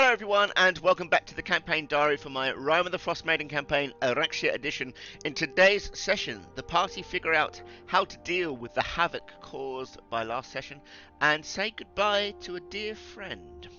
Hello everyone and welcome back to the campaign diary for my Rime of the Frostmaiden campaign Aracséa edition. In today's session, the party figure out how to deal with the havoc caused by last session and say goodbye to a dear friend.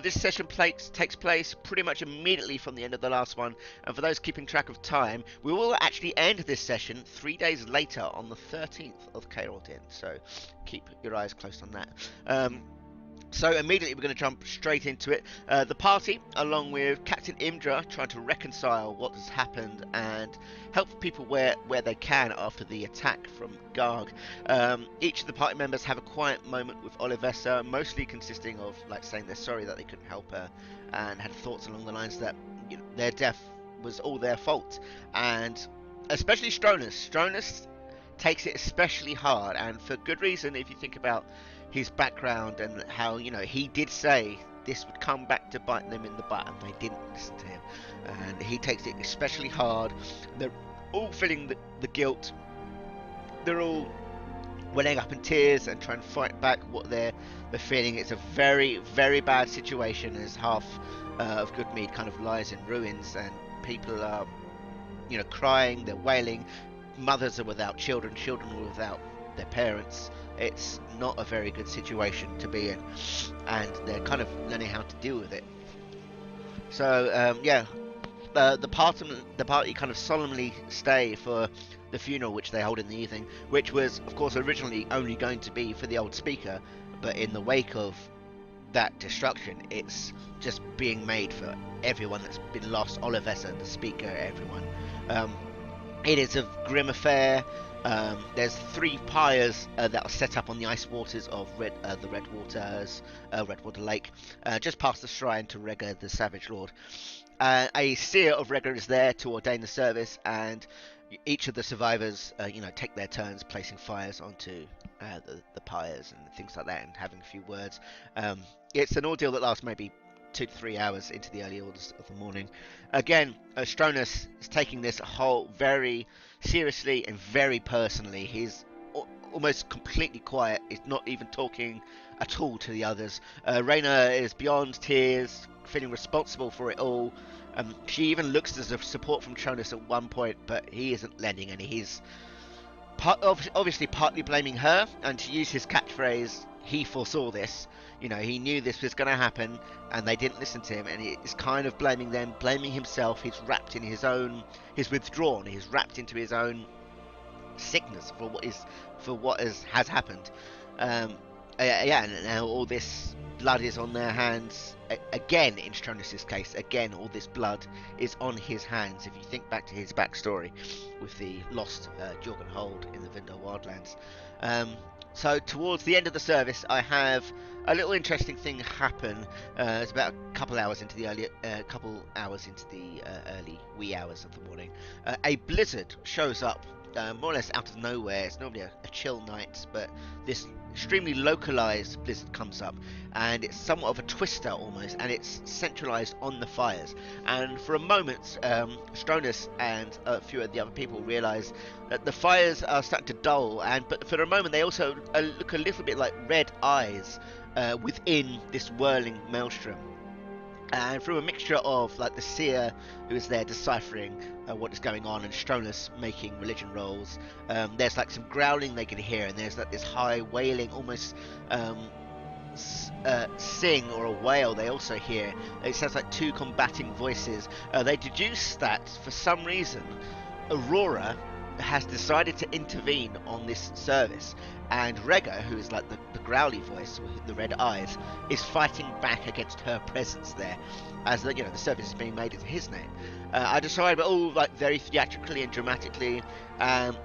This session takes place pretty much immediately from the end of the last one, and for those keeping track of time, we will actually end this session 3 days later on the 13th of Caerldin, so keep your eyes closed on that. So immediately we're going to jump straight into it. The party, along with Captain Imdra, trying to reconcile what has happened and help people where they can after the attack from Garg. Each of the party members have a quiet moment with Olivessa, mostly consisting of saying they're sorry that they couldn't help her and had thoughts along the lines that their death was all their fault. And especially Stronus. Stronus takes it especially hard, and for good reason if you think about his background and how he did say this would come back to bite them in the butt and they didn't listen to him, and he takes it especially hard. They're all feeling the guilt. They're all welling up in tears and trying to fight back what they're feeling. It's a very, very bad situation as half of Goodmead kind of lies in ruins, and people are crying, they're wailing. Mothers are without children, children are without their parents. It's not a very good situation to be in, and they're kind of learning how to deal with it. So the party kind of solemnly stay for the funeral which they hold in the evening, which was of course originally only going to be for the old speaker, but in the wake of that destruction it's just being made for everyone that's been lost. Olivessa, the speaker, everyone. It is a grim affair. There's 3 pyres that are set up on the ice waters of the Redwater Lake, just past the shrine to Rega, the Savage Lord. A seer of Rega is there to ordain the service, and each of the survivors, take their turns placing fires onto the pyres and things like that, and having a few words. It's an ordeal that lasts maybe 2 to 3 hours into the early hours of the morning. Again, Stronus is taking this whole very seriously and very personally. He's almost completely quiet. He's not even talking at all to the others. Rayna is beyond tears, feeling responsible for it all. She even looks as if support from Stronus at one point, but he isn't lending any. He's obviously partly blaming her, and to use his catchphrase, he foresaw this. He knew this was going to happen and they didn't listen to him, and he's kind of blaming them, blaming himself. He's wrapped in he's withdrawn, he's wrapped into his own sickness for what has happened. And now all this blood is on their hands. Again, in Stronus's case, again, all this blood is on his hands. If you think back to his backstory with the lost Jorgen Hold in the Vindor Wildlands. So towards the end of the service, I have a little interesting thing happen. It's about a couple hours into the early wee hours of the morning. A blizzard shows up, more or less out of nowhere. It's normally a chill night, but this extremely localized blizzard comes up, and it's somewhat of a twister almost, and it's centralized on the fires. And for a moment, Stronus and a few of the other people realize that the fires are starting to dull, but for a moment they also look a little bit like red eyes within this whirling maelstrom. And through a mixture of the seer who is there deciphering what is going on, and Stronus making religion rolls, there's some growling they can hear, and there's this high wailing, almost sing or a wail they also hear. It sounds like 2 combating voices. They deduce that for some reason Aurora has decided to intervene on this service, and Rega, who is the growly voice with the red eyes, is fighting back against her presence there, as the service is being made in his name. I describe it all very theatrically and dramatically.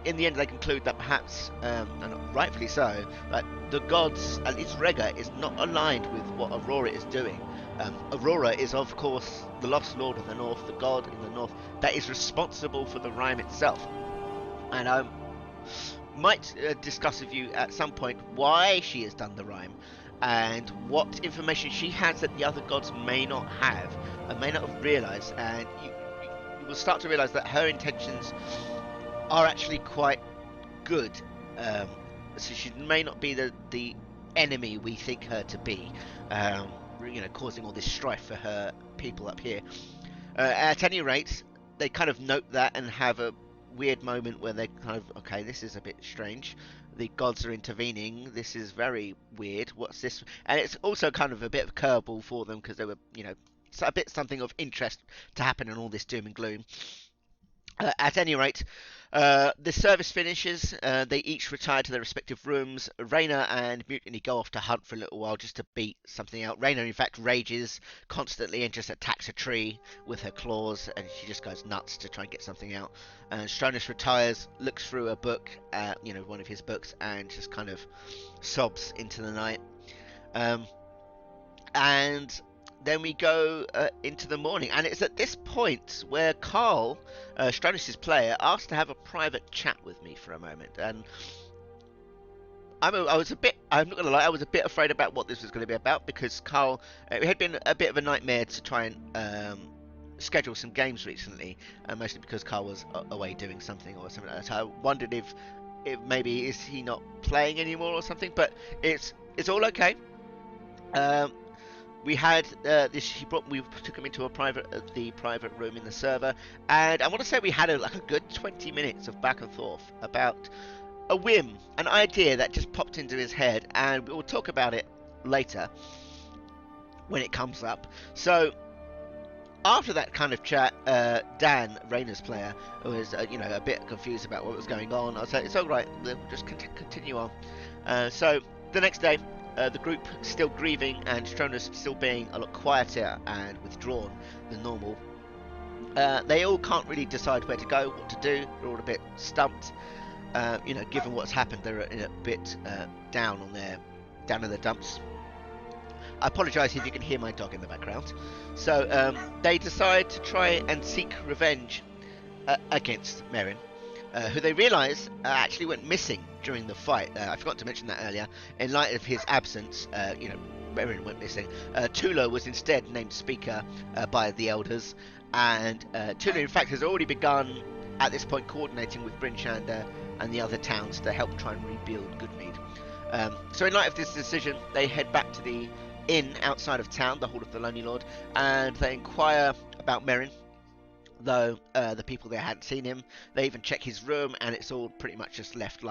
In the end, they conclude that perhaps, and rightfully so, that the gods, at least Rega, is not aligned with what Aurora is doing. Aurora is, of course, the Lost Lord of the North, the god in the North that is responsible for the Rime itself. And I might discuss with you at some point why she has done the Rime, and what information she has that the other gods may not have and may not have realised. And you will start to realise that her intentions are actually quite good. So she may not be the enemy we think her to be. causing all this strife for her people up here. At any rate, they kind of note that and have a weird moment where they kind of, okay, this is a bit strange. The gods are intervening. This is very weird. What's this? And it's also kind of a bit of a curveball for them because they were, a bit something of interest to happen in all this doom and gloom. At any rate, the service finishes. They each retire to their respective rooms. Raina and Mutiny go off to hunt for a little while just to beat something out. Raina, in fact, rages constantly and just attacks a tree with her claws, and she just goes nuts to try and get something out. And Stronus retires, looks through a book, one of his books, and just kind of sobs into the night. And then we go into the morning, and it's at this point where Carl, Stronus' player, asked to have a private chat with me for a moment. And I'm not gonna lie, I was a bit afraid about what this was going to be about, because Carl, it had been a bit of a nightmare to try and schedule some games recently, mostly because Carl was away doing something or something like that. So I wondered if maybe is he not playing anymore or something, but it's all okay. We had we took him into the private room in the server, and I want to say we had a good 20 minutes of back and forth about a whim, an idea that just popped into his head, and we'll talk about it later when it comes up. So after that kind of chat, Dan, Raina's player, was a bit confused about what was going on. I said, it's all right, we'll just continue on. So the next day, the group still grieving, and Stronus still being a lot quieter and withdrawn than normal. They all can't really decide where to go, what to do. They're all a bit stumped. Given what's happened, they're a bit down in the dumps. I apologise if you can hear my dog in the background. So they decide to try and seek revenge against Merrin, who they realise actually went missing during the fight. I forgot to mention that earlier. In light of his absence, Merrin went missing. Tula was instead named speaker by the elders, and Tula, in fact, has already begun at this point coordinating with Bryn Shander and the other towns to help try and rebuild Goodmead. So in light of this decision, they head back to the inn outside of town, the Hall of the Lonely Lord, and they inquire about Merrin, though the people there hadn't seen him. They even check his room, and it's all pretty much just left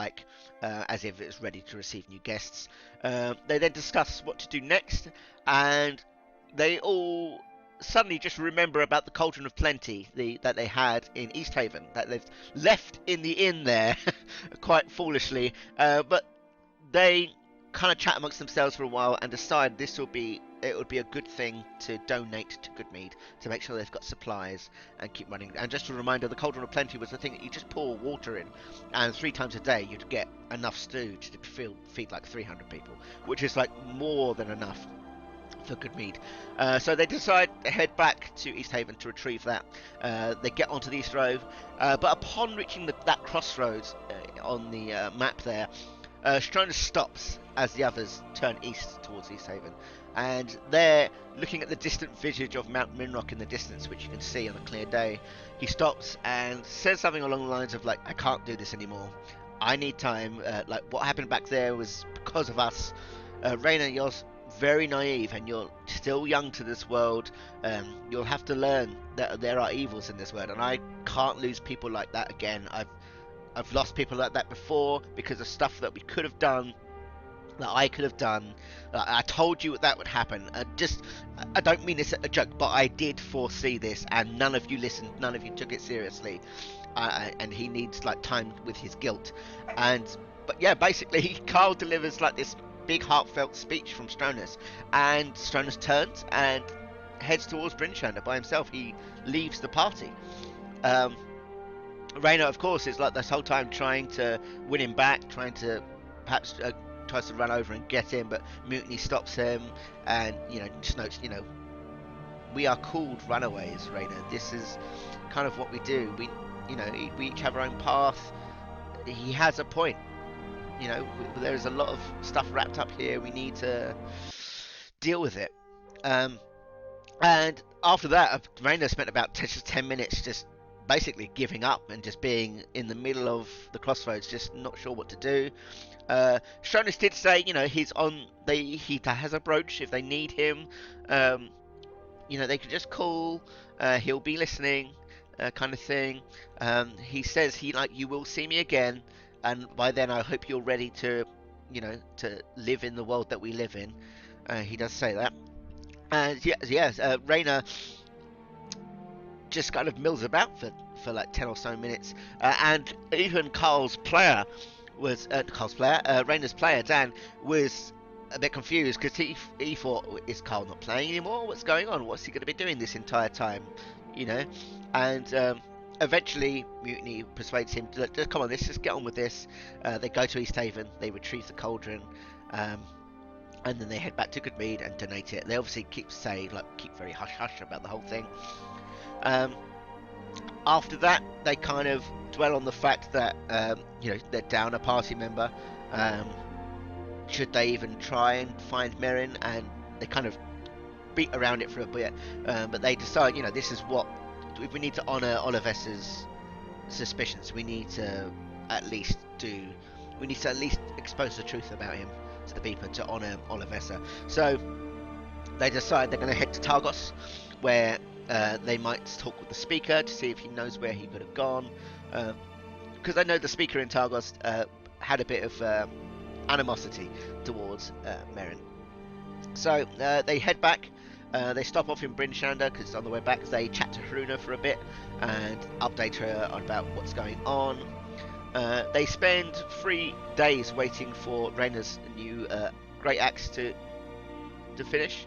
as if it's ready to receive new guests. They then discuss what to do next, and they all suddenly just remember about the Cauldron of Plenty that they had in East Haven, that they've left in the inn there, quite foolishly, but they kind of chat amongst themselves for a while and decide it would be a good thing to donate to Goodmead to make sure they've got supplies and keep running. And just a reminder, the Cauldron of Plenty was the thing that you just pour water in, and 3 times a day you'd get enough stew to feed like 300 people, which is like more than enough for Goodmead. So they decide to head back to East Haven to retrieve that. They get onto the East Road, but upon reaching that crossroads on the map there, Stronus stops as the others turn east towards East Haven, and they're looking at the distant visage of Mount Minrock in the distance, which you can see on a clear day. He stops and says something along the lines of I can't do this anymore. I need time. What happened back there was because of us. Raina, you're very naive and you're still young to this world. You'll have to learn that there are evils in this world, and I can't lose people like that again. I've lost people like that before because of stuff that we could have done, that I could have done. I told you that would happen. I don't mean this as a joke, but I did foresee this, and none of you listened. None of you took it seriously. And he needs time with his guilt. But yeah, basically, Carl delivers this big heartfelt speech from Stronus, and Stronus turns and heads towards Bryn Shander by himself. He leaves the party. Raina, of course, is this whole time trying to win him back, trying to perhaps tries to run over and get him, but Mutiny stops him, and just notes, we are called runaways, Raina. This is kind of what we do. We each have our own path. He has a point. There's a lot of stuff wrapped up here. We need to deal with it. And after that, Raina spent about 10 minutes just basically giving up and just being in the middle of the crossroads, just not sure what to do. Stronus did say, he's on. He has a brooch if they need him. Um, they could just call. He'll be listening, kind of thing. He says you will see me again, and by then I hope you're ready to, to live in the world that we live in. He does say that, and yes, Rayna just kind of mills about for like 10 or so minutes, and even Rayna's player Dan was a bit confused because he thought, is Carl not playing anymore? What's going on? What's he going to be doing this entire time? And eventually Mutiny persuades him to come on, let's just get on with this. They go to East Haven, they retrieve the cauldron, and then they head back to Goodmead and donate it. They obviously keep very hush hush about the whole thing. After that, they kind of dwell on the fact that they're down a party member. Should they even try and find Merrin? And they kind of beat around it for a bit, but they decide, this is what if we need to honour Olivessa's suspicions. We need to at least expose the truth about him to the people to honour Olivessa. So they decide they're going to head to Targos, where they might talk with the speaker to see if he knows where he could have gone, because I know the speaker in Targos had a bit of animosity towards Merrin. So they head back. They stop off in Bryn Shander because on the way back they chat to Haruna for a bit and update her about what's going on. They spend 3 days waiting for Rayna's new great axe to finish.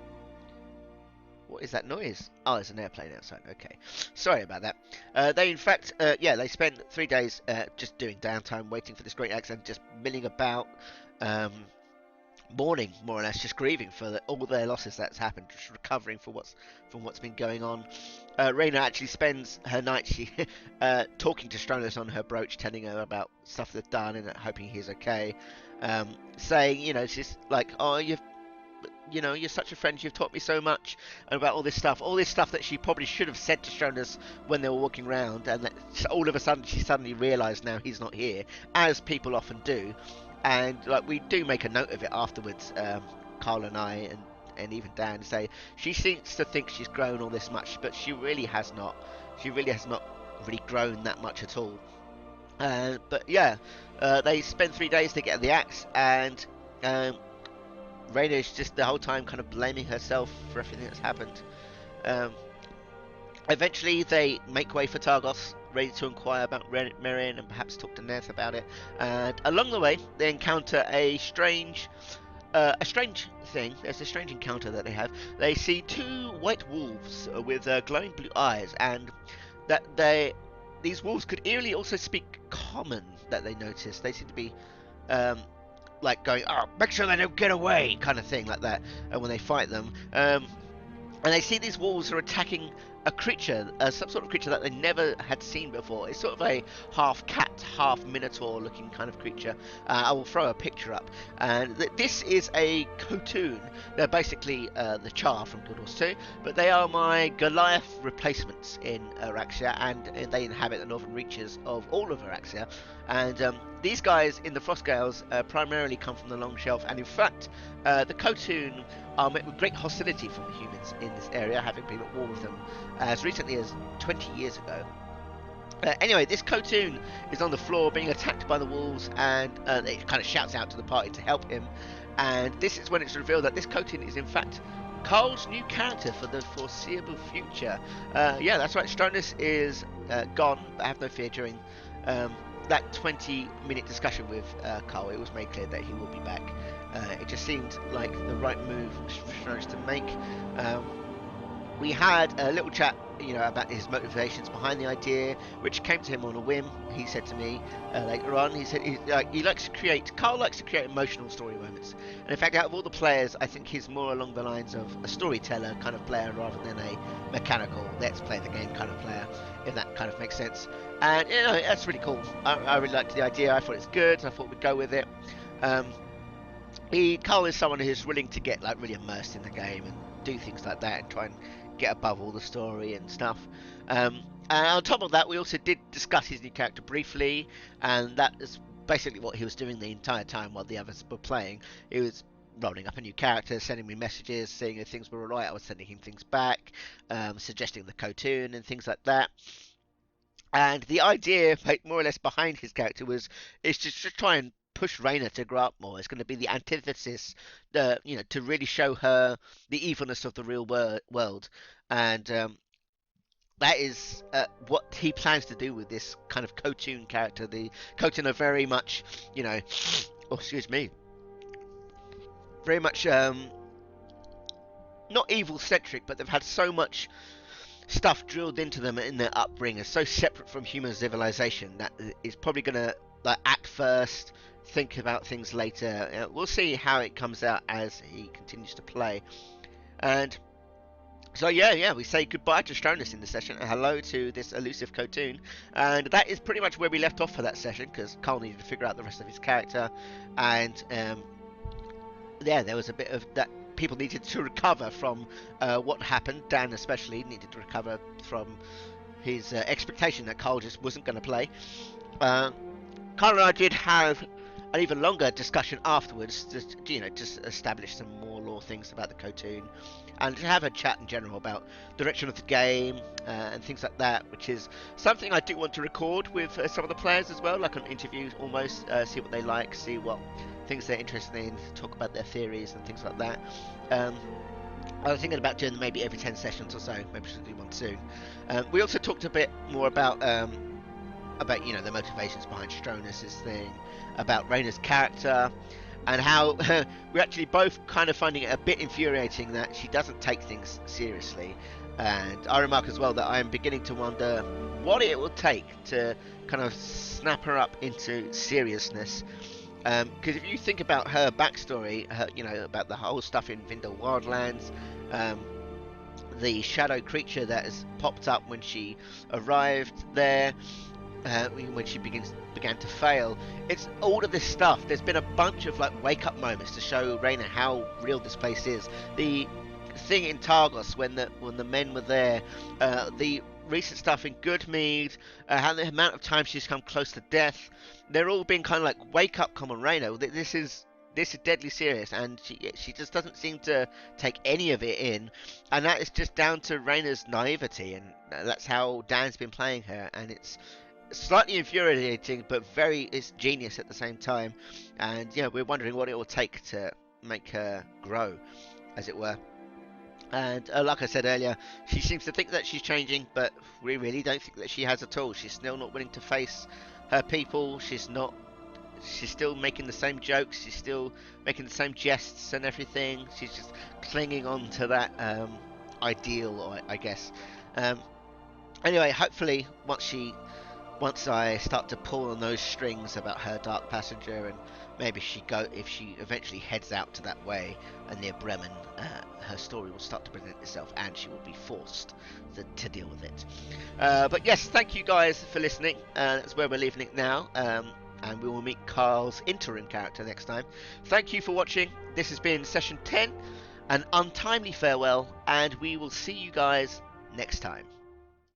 What is that noise? Oh, there's an airplane outside. Okay, sorry about that. They in fact, they spent 3 days just doing downtime, waiting for this great axe and just milling about, mourning more or less, just grieving for all their losses that's happened, just recovering from what's been going on. Rayna actually spends her night talking to Stronus on her brooch, telling her about stuff they've done and hoping he's okay. Saying, she's like, oh, you're such a friend, you've taught me so much, and about all this stuff that she probably should have said to Stronus when they were walking around, and that all of a sudden she suddenly realised now he's not here, as people often do. And we do make a note of it afterwards, Carl and I, and even Dan, say she seems to think she's grown all this much, but she really has not. She really has not really grown that much at all. But yeah, they spend 3 days to get the axe, and Rayna is just the whole time kind of blaming herself for everything that's happened. Eventually they make way for Targos, ready to inquire about Merrin and perhaps talk to Neth about it. And along the way they encounter a strange thing. There's a strange encounter that they have. They see 2 white wolves with glowing blue eyes, and that these wolves could eerily also speak common, that they notice. They seem to be going, oh, make sure they don't get away, kind of thing like that, when they fight them. And they see these wolves are attacking a creature, some sort of creature that they never had seen before. It's sort of a half cat, half minotaur looking kind of creature. I will throw a picture up. And this is a Khotun. They're basically the Char from Guild Wars 2, but they are my Goliath replacements in Aracséa, and they inhabit the northern reaches of all of Aracséa. And these guys in the Frostgales primarily come from the Long Shelf, and in fact the Khotun are met with great hostility from the humans in this area, having been at war with them as recently as 20 years ago. Anyway, this Khotun is on the floor being attacked by the wolves, and it kind of shouts out to the party to help him. And this is when it's revealed that this Khotun is in fact Carl's new character for the foreseeable future. Yeah, that's right, Stronus is gone, but have no fear. During that 20-minute discussion with Carl, it was made clear that he will be back. It just seemed like the right move for Stronus to make. We had a little chat, about his motivations behind the idea, which came to him on a whim. He said to me later on, he said Carl likes to create emotional story moments. And in fact, out of all the players, I think he's more along the lines of a storyteller kind of player rather than a mechanical, let's play the game kind of player, if that kind of makes sense. And, that's really cool. I really liked the idea. I thought it's good. I thought we'd go with it. Carl is someone who's willing to get really immersed in the game and do things like that and try and get above all the story and stuff. And on top of that, we also did discuss his new character briefly, and that is basically what he was doing the entire time while the others were playing. He was rolling up a new character, sending me messages, seeing if things were alright. I was sending him things back, suggesting the cartoon and things like that. And the idea, like, more or less behind his character is just to try and push Raina to grow up more. It's going to be the antithesis, to really show her the evilness of the real world, and that is what he plans to do with this kind of cartoon character. The cartoon are very much, oh, excuse me, very much not evil centric, but they've had so much stuff drilled into them in their upbringing, so separate from human civilization that is probably gonna like act first, think about things later. We'll see how it comes out as he continues to play. And so yeah, we say goodbye to Stronus in the session and hello to this elusive cartoon, and that is pretty much where we left off for that session because Carl needed to figure out the rest of his character, and yeah, there was a bit of that. People needed to recover from what happened. Dan especially needed to recover from his expectation that Carl just wasn't going to play. Carl and I did have an even longer discussion afterwards, just establish some more lore things about the cartoon, and to have a chat in general about direction of the game and things like that, which is something I do want to record with some of the players as well, like an interview almost, see what they like, see what things they're interested in, talk about their theories and things like that. I was thinking about doing maybe every 10 sessions or so, maybe we should do one soon. We also talked a bit more about the motivations behind Stronus's thing, about Raina's character, and how we're actually both kind of finding it a bit infuriating that she doesn't take things seriously. And I remark as well that I am beginning to wonder what it will take to kind of snap her up into seriousness. Because if you think about her backstory, about the whole stuff in Vindel Wildlands, the shadow creature that has popped up when she arrived there, when she began to fail. It's all of this stuff. There's been a bunch of like wake up moments to show Raina how real this place is. The thing in Targos when the men were there, the recent stuff in Goodmead, how the amount of times she's come close to death. They're all being kind of like wake up, come on, Raina. This is deadly serious, and she just doesn't seem to take any of it in, and that is just down to Raina's naivety, and that's how Dan's been playing her, and it's slightly infuriating, but it's genius at the same time. And we're wondering what it will take to make her grow, as it were. And like I said earlier, she seems to think that she's changing, but we really don't think that she has at all. She's still not willing to face her people. She's still making the same jokes. She's still making the same jests and everything. She's just clinging on to that ideal, I guess. Anyway, hopefully once I start to pull on those strings about her dark passenger, and maybe if she eventually heads out to that way and near Bremen, her story will start to present itself, and she will be forced to deal with it. But yes, thank you guys for listening. That's where we're leaving it now, and we will meet Carl's interim character next time. Thank you for watching. This has been session 10, an untimely farewell, and we will see you guys next time.